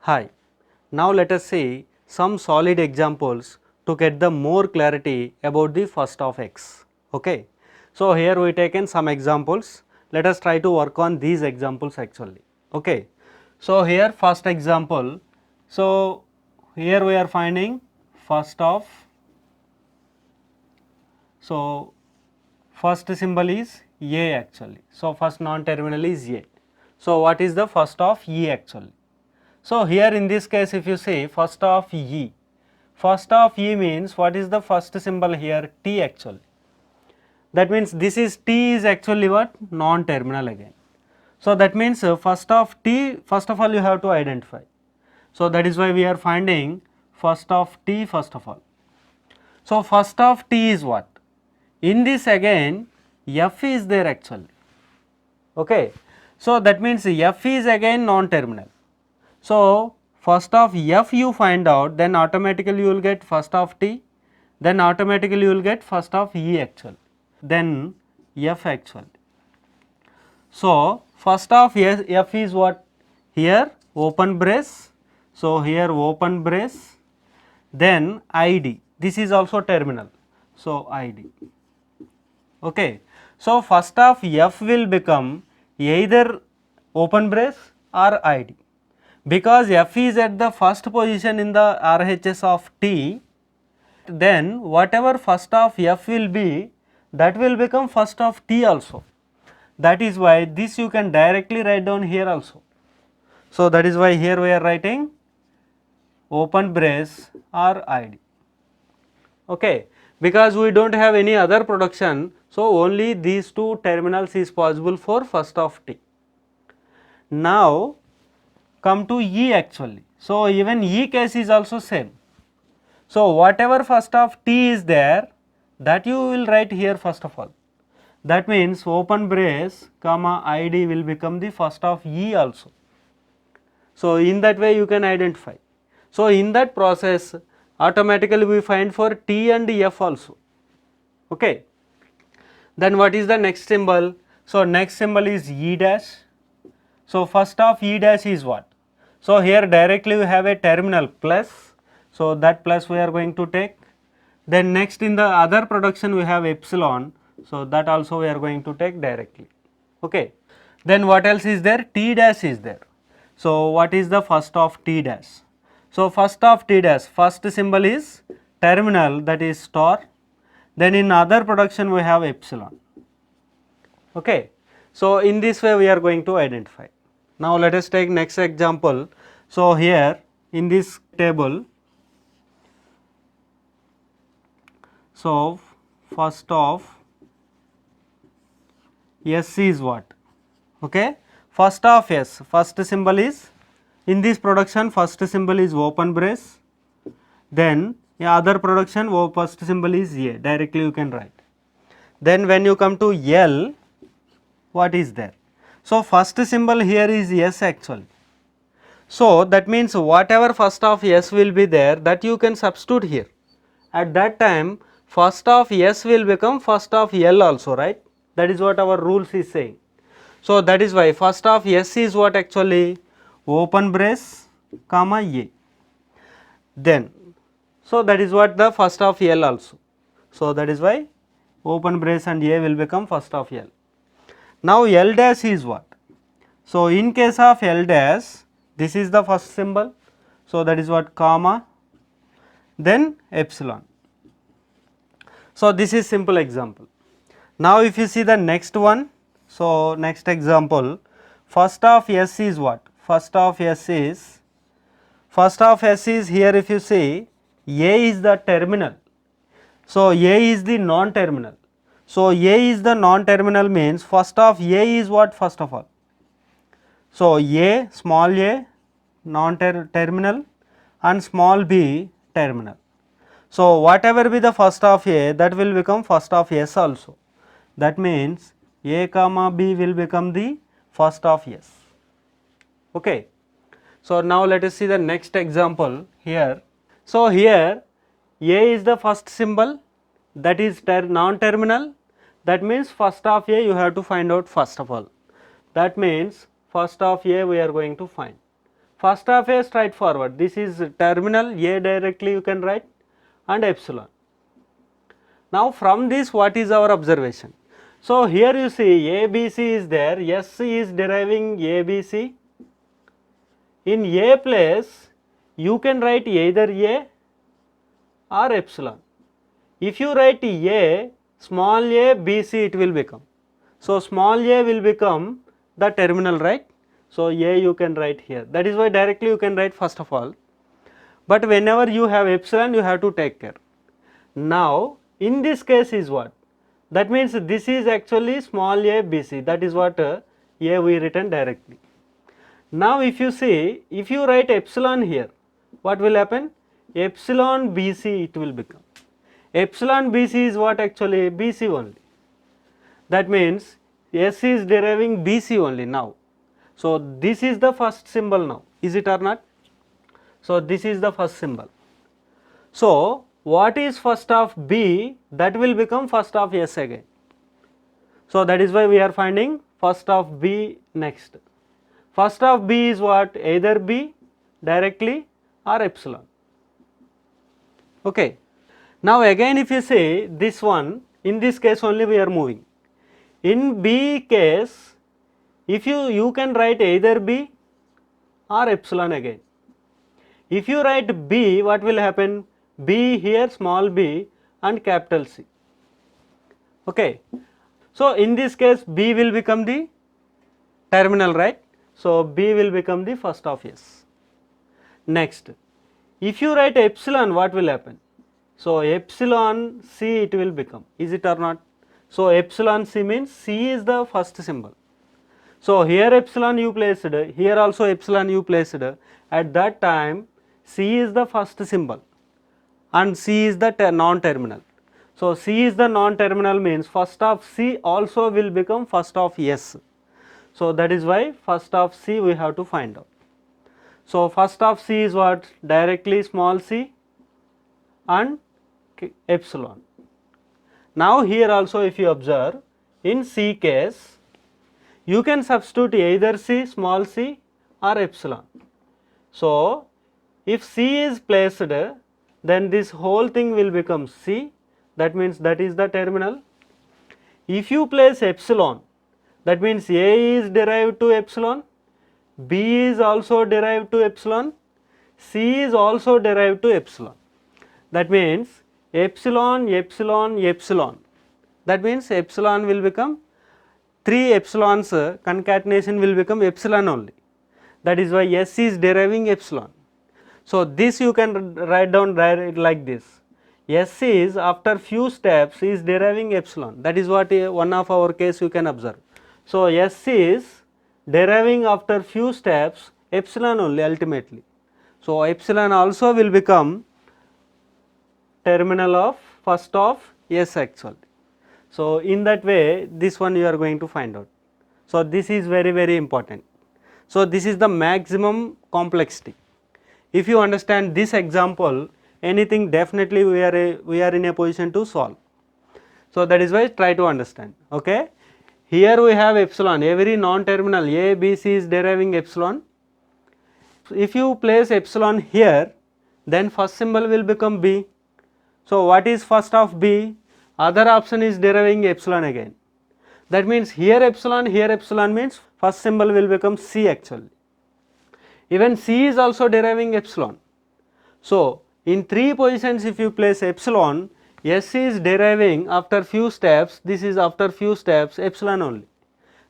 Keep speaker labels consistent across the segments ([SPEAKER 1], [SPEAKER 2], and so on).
[SPEAKER 1] Hi, now let us see some solid examples to get the more clarity about the first of x. Okay. So, here we taken some examples, let us try to work on these examples actually. Okay. So, here first example, so here we are finding first of, so first symbol is A actually. So, first non-terminal is A. So, what is the first of E actually? So, here in this case if you say first of E, first of E means what is the first symbol here? T actually. That means this is T is actually what? Non-terminal again. So, that means first of T, first of all you have to identify. So, that is why we are finding first of T first of all. So, first of T is what? In this again F is there actually. Okay. So, that means F is again non-terminal. So, first of F you find out, then automatically you will get first of T, then automatically you will get first of E actually, then F actually. So, first of F is what? Here open brace, so here open brace, then ID, this is also terminal, so ID. Okay. So, first of F will become either open brace or ID, because F is at the first position in the RHS of T, then whatever first of F will be, that will become first of T also. That is why this you can directly write down here also. So, that is why here we are writing open brace or ID. Okay. Because we do not have any other production, so only these two terminals is possible for first of T. Now, come to E actually. So, even E case is also same. So, whatever first of T is there, that you will write here first of all. That means open brace comma ID will become the first of E also. So, in that way you can identify. So, in that process automatically we find for T and F also. Okay. Then what is the next symbol? So, next symbol is E dash. So, first of E dash is what? So, here directly we have a terminal plus, so that plus we are going to take. Then next in the other production we have epsilon, so that also we are going to take directly. Okay. Then what else is there? T dash is there. So, what is the first of T dash? So, first of T dash, first symbol is terminal, that is star, then in other production we have epsilon. Okay. So, in this way we are going to identify. Now, let us take next example. So, here in this table, so first of S is what? Okay. First of S, first symbol is, in this production first symbol is open brace, then other production first symbol is A, directly you can write. Then when you come to L, what is there? So, first symbol here is S actually. So, that means whatever first of S will be there, that you can substitute here. At that time first of S will become first of L also, right? That is what our rules is saying. So, that is why first of S is what actually? Open brace comma A. Then, so that is what the first of L also. So, that is why open brace and A will become first of L. Now, L dash is what? So, in case of L dash, this is the first symbol. So, that is what? Comma, then epsilon. So, this is simple example. Now, if you see the next one, so next example, first of S is what? First of S is here, if you see A is the terminal. So, A is the non-terminal. So, A is the non-terminal means first of A is what? First of all. So, A, small a non-terminal and small b terminal. So, whatever be the first of A, that will become first of S also. That means A comma B will become the first of S. Okay. So, now let us see the next example here. So, here A is the first symbol, that is non-terminal, that means first of A you have to find out first of all. That means first of A we are going to find. First of A straightforward, this is terminal A directly you can write and epsilon. Now from this what is our observation? So here you see ABC is there, S is deriving ABC. In A place you can write either A or epsilon. If you write A, small a BC it will become. So small a will become the terminal, right? So A you can write here, that is why directly you can write first of all, but whenever you have epsilon you have to take care. Now in this case is what? That means this is actually small a BC, that is what A we written directly. Now if you see, if you write epsilon here, what will happen? Epsilon BC it will become. Epsilon BC is what actually? BC only. That means S is deriving BC only now. So this is the first symbol now, is it or not? So this is the first symbol. So what is first of B? That will become first of S again. So that is why we are finding first of B next. First of B is what? Either B directly or epsilon. Okay. Now again if you say this one, in this case only we are moving. In B case, if you can write either B or epsilon again. If you write B, what will happen? B here, small b and capital C. Okay. So in this case B will become the terminal, right? So B will become the first of S. Next, if you write epsilon, what will happen? So epsilon C it will become, is it or not? So epsilon C means C is the first symbol. So here epsilon you placed, here also epsilon you placed, at that time C is the first symbol and C is the non-terminal. So C is the non-terminal means first of C also will become first of S. So that is why first of C we have to find out. So first of C is what? Directly small c and epsilon. Now here also if you observe, in C case you can substitute either C, small c or epsilon. So if C is placed, then this whole thing will become C, that means that is the terminal. If you place epsilon, that means A is derived to epsilon, B is also derived to epsilon, C is also derived to epsilon. That means epsilon, epsilon, epsilon. That means epsilon will become 3 epsilons, concatenation will become epsilon only. That is why S is deriving epsilon. So this you can write down like this. S is after few steps is deriving epsilon. That is what one of our case you can observe. So S is deriving after few steps epsilon only ultimately. So epsilon also will become terminal of first of S actually. So in that way this one you are going to find out. So this is very important. So this is the maximum complexity. If you understand this example, anything definitely we are in a position to solve. So that is why try to understand. Okay. Here we have epsilon, every non-terminal A, B, C is deriving epsilon. If you place epsilon here, then first symbol will become B. So what is first of B? Other option is deriving epsilon again. That means here epsilon means first symbol will become C actually. Even C is also deriving epsilon. So in 3 positions if you place epsilon, S is deriving after few steps, this is after few steps epsilon only.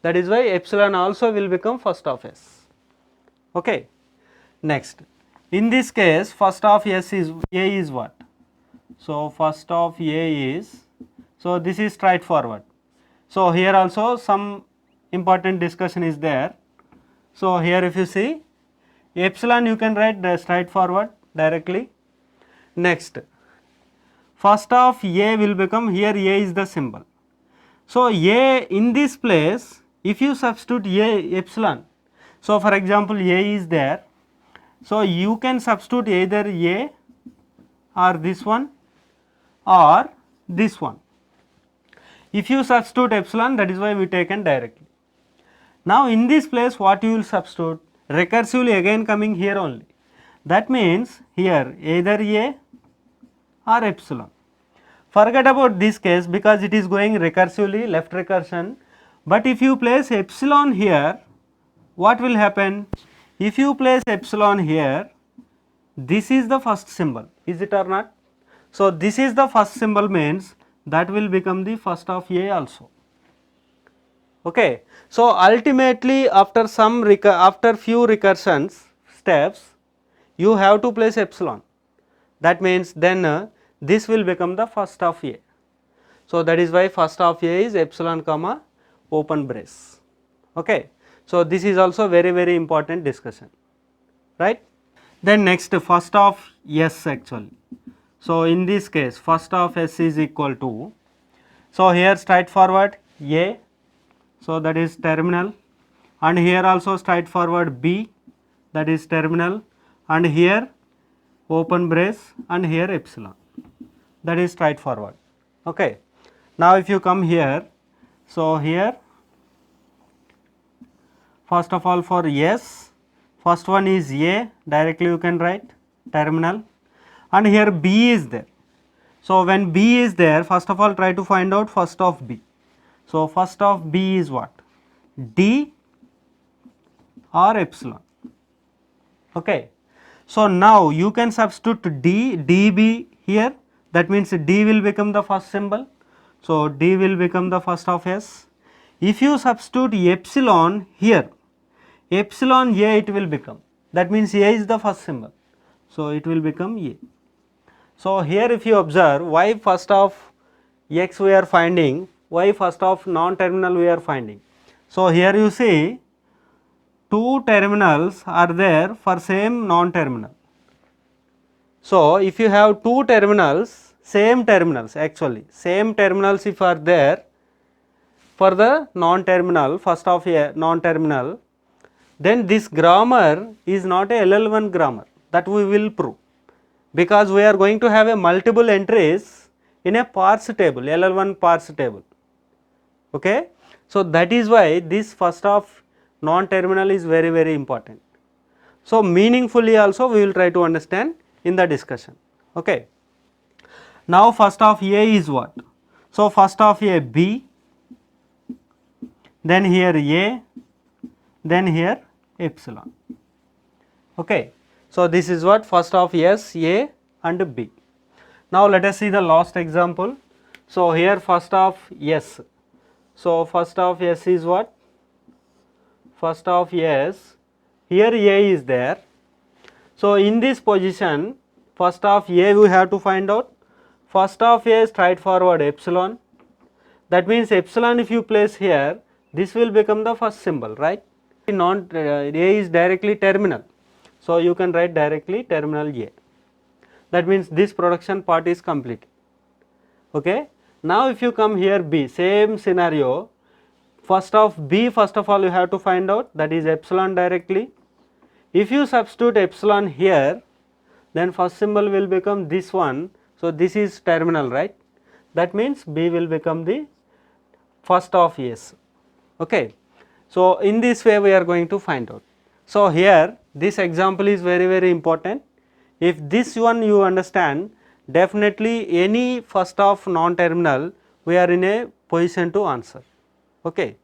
[SPEAKER 1] That is why epsilon also will become first of S. Okay. Next, in this case first of S is A is what? So first of A is, so this is straightforward. So here also some important discussion is there. So here if you see epsilon you can write straightforward directly. Next, first of A will become, here A is the symbol. So A in this place if you substitute A epsilon, so for example A is there, so you can substitute either A or this one or this one. If you substitute epsilon, that is why we taken directly. Now in this place what you will substitute? recursively again coming here only. That means here either A or epsilon. Forget about this case because it is going recursively left recursion, but if you place epsilon here, what will happen? If you place epsilon here, this is the first symbol, is it or not? So, this is the first symbol means that will become the first of A also. Okay. So, ultimately after after few recursions steps, you have to place epsilon. That means then this will become the first of A. So, that is why first of A is epsilon comma open brace. Okay. So, this is also very important discussion, right. Then next first of S actually. So, in this case first of S is equal to, so here straightforward A, so that is terminal, and here also straightforward B, that is terminal, and here open brace and here epsilon, that is straightforward. Okay. Now, if you come here, so here first of all for S, first one is A, directly you can write terminal, and here B is there. So, when B is there, first of all try to find out first of B. So, first of B is what? D or epsilon. Okay. So, now you can substitute D, DB here, that means D will become the first symbol. So, D will become the first of S. If you substitute epsilon here, epsilon A it will become, that means A is the first symbol. So, it will become A. So, here if you observe why first of X we are finding, why first of non-terminal we are finding. So, here you see two terminals are there for same non-terminal. So, if you have two terminals, same terminals actually, same terminals if are there for the non-terminal, first of a non-terminal, then this grammar is not a LL1 grammar, that we will prove, because we are going to have a multiple entries in a parse table, LL1 parse table. Okay. So, that is why this first of non-terminal is very important. So, meaningfully also we will try to understand in the discussion. Okay. Now, first of A is what? So, first of A B, then here A, then here epsilon. Okay. So, this is what first of S, A and B. Now, let us see the last example. So, here first of S. So, first of S is what? First of S, here A is there. So, in this position first of A we have to find out, first of A straightforward epsilon, that means epsilon if you place here, this will become the first symbol, right. A is directly terminal. So, you can write directly terminal A, that means this production part is complete. Okay. Now, if you come here B, same scenario, first of B first of all you have to find out, that is epsilon directly. If you substitute epsilon here, then first symbol will become this one. So, this is terminal, right, that means B will become the first of S. Okay. So, in this way we are going to find out. So, here this example is very important. If this one you understand, definitely any first of non-terminal we are in a position to answer. Okay.